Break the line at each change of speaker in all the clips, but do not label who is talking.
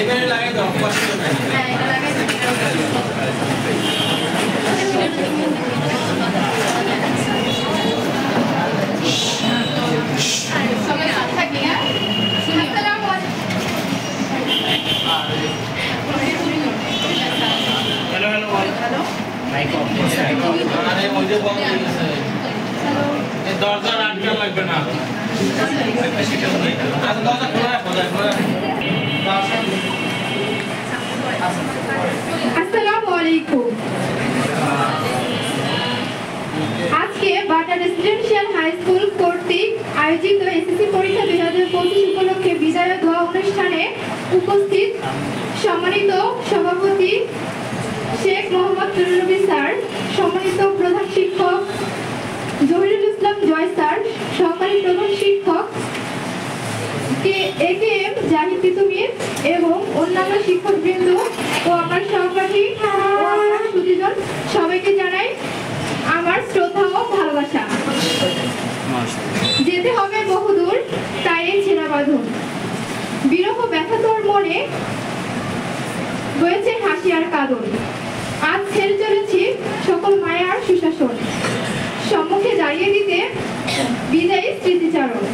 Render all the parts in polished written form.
এবারে লাগাই দাও কষ্ট নাই হ্যাঁ এটা লাগাই দাও সবাই সাথে থাকি হ্যাঁ আসসালামু আলাইকুম hello hello hello mic off আরে ওইটা বন্ধ হয়ে গেছে এই দরজা আটকা লাগবে না আচ্ছা দরজা খোলা রাখো
আসসালামু আলাইকুম আজকে বাটা রেসিডেন্সিয়াল হাই স্কুল কর্তৃক আয়োজিত এসএসসি পরীক্ষা 2025 উপলক্ষে বিদায় দোয়া অনুষ্ঠানে উপস্থিত সম্মানিত সভাপতি শেখ মোহাম্মদ নুরুন্নবী স্যার, সম্মানিত প্রধান শিক্ষক জহিরুল ইসলাম জয় স্যার, সহকারী প্রধান শিক্ষক একেএম জাহিদ তিতুমির এবং অন্যান্য শিক্ষকবৃন্দ ও আমার সহপাঠী ও আমার সুধীজন সবাইকে জানাই আমার শ্রদ্ধা ও ভালোবাসা। যেতে হবে বহুদূর, তাই এই ছেঁড়া বাঁধন। বিরহ ব্যথাতর মনে রয়েছে হাসি আর কাঁদন। আজ ছেড়ে চলেছি সকল মায়ার সুশাসন, সম্মুখে দাঁড়িয়ে দিতে বিদায়ী স্মৃতিচারণ।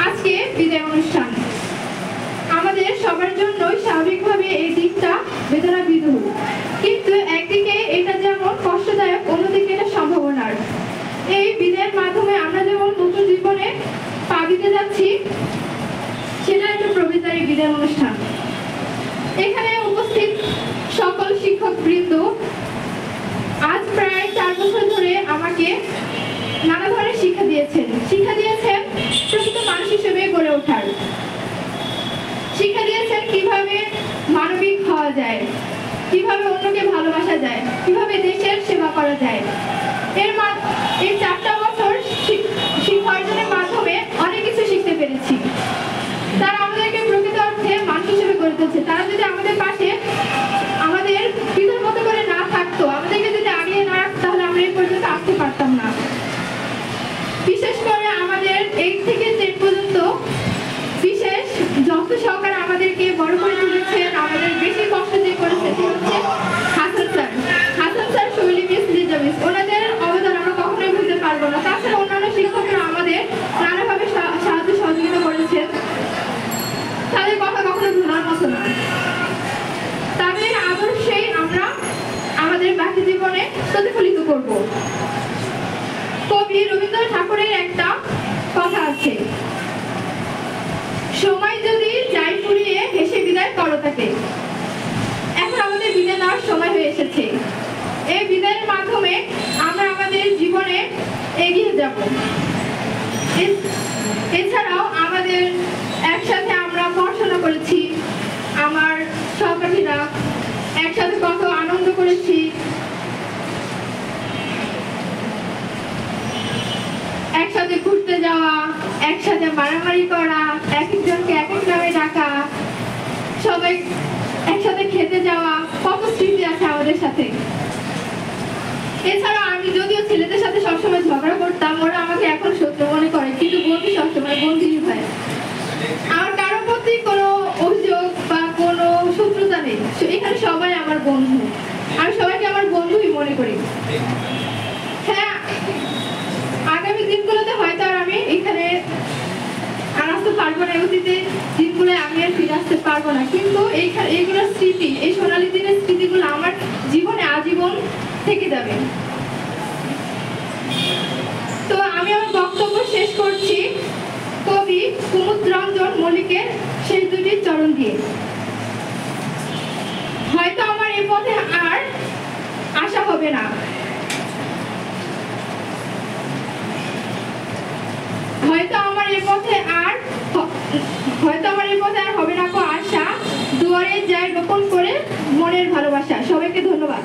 আজকে বিদায় অনুষ্ঠান আমাদের সবার জন্যই স্বাভাবিকভাবে এই দিকটা বেদনা বিধুর, কিন্তু একদিকে এটা যেমন কষ্টদায়ক, অন্যদিকে এটা সম্ভাবনার। এই বিদায়ের মাধ্যমে আমরা যেমন নতুন জীবনে পা দিতে যাচ্ছি, সেটা একটা প্রবেশদ্বারী বিদায় অনুষ্ঠান। এখানে উপস্থিত সকল শিক্ষকবৃন্দ আজ প্রায় 4 বছর ধরে আমাকে নানা ধরনের শিক্ষা দিয়েছেন প্রকৃত মানুষ হিসেবে গড়ে ওঠার। শিক্ষা দিয়েছেন কিভাবে মানবিক হওয়া যায়, কিভাবে অন্যকে ভালোবাসা যায়, কিভাবে দেশের সেবা করা যায়। এই 4টা বছর শিক্ষা অর্জনের মাধ্যমে অনেক কিছু শিখতে পেরেছি। তারা আমাদেরকে প্রকৃত অর্থে মানুষ হিসেবে গড়ে তুলছে। তারা যদি আমাদের পাশে আমাদের পিতার মতো করে না থাকতো, আমাদেরকে যদি আগিয়ে না রাখতো, তাহলে আমরা এই পর্যন্ত আসতে পারতাম না। বিশেষ করে আমাদের 8 থেকে 10 পর্যন্ত বিশেষ যত্ন সহকারে আমাদেরকে বড় করে তুলেছেন। আমাদের বেশি কষ্ট দিয়ে করেছেন হচ্ছে হাসান স্যার, শৈলী মিস, লিজা মিস। ওনাদের অবদান আমরা কখনোই ভুলতে পারবো না। তাছাড়া অন্যান্য শিক্ষকরা আমাদের নানাভাবে সাহায্য সহযোগিতা করেছেন, তাদের কথা কখনো ভোলার মতো না। তাদের আদর্শেই আমরা আমাদের বাকি জীবনে প্রতিফলিত করব। কবি রবীন্দ্রনাথ ঠাকুরের একটা কথা আছে, সময় যদি যাই ফুরিয়ে হেসে বিদায় করো তাকে। এখন আমাদের বিদায় নেওয়ার সময় হয়ে এসেছে। এই বিদায়ের মাধ্যমে আমরা আমাদের জীবনে এগিয়ে যাব। এছাড়াও আমাদের একসাথে আমরা পড়াশোনা করেছি, আমার সহপাঠীরা একসাথে কত আনন্দ করেছি, একসাথে ঘুরতে যাওয়া, একসাথে মারামারি করা, এক একজনকে এক এক নামে ডাকা, সবাই একসাথে খেতে যাওয়া, কত স্মৃতি আছে আমাদের সাথে। এছাড়া আমি যদিও ছেলেদের সাথে সবসময় ঝগড়া করতাম, ওরা আমাকে এখন শত্রু মনে করে, কিন্তু বন্ধু সবসময় বন্ধুই হয়। আমার কারোর প্রতি কোনো অভিযোগ বা কোনো শত্রুতা নেই, এখানে সবাই আমার বন্ধু। আমি সবাইকে আমার বন্ধুই মনে করি। হ্যাঁ, আগামী দিনগুলোতে হয়তো আর আমি এখানে আর আসতে পারবো না, অতীতে দিনগুলো আমি আর ফিরে আসতে পারবো না, কিন্তু এইগুলোর স্মৃতি, এই সোনালী দিনের স্মৃতিগুলো আমার জীবনে আজীবন থেকে যাবে। তো আমি আমার বক্তব্য শেষ করছি কবি কুমুদ রঞ্জন মল্লিকের শেষ 2টি চরণ দিয়ে। হয়তো আমার এ পথে আর আশা হবে না, হয়তো আমার এ পথে আর হবে না কো আশা, দুয়ারে যায় গোপন করে মনের ভালোবাসা। সবাইকে ধন্যবাদ।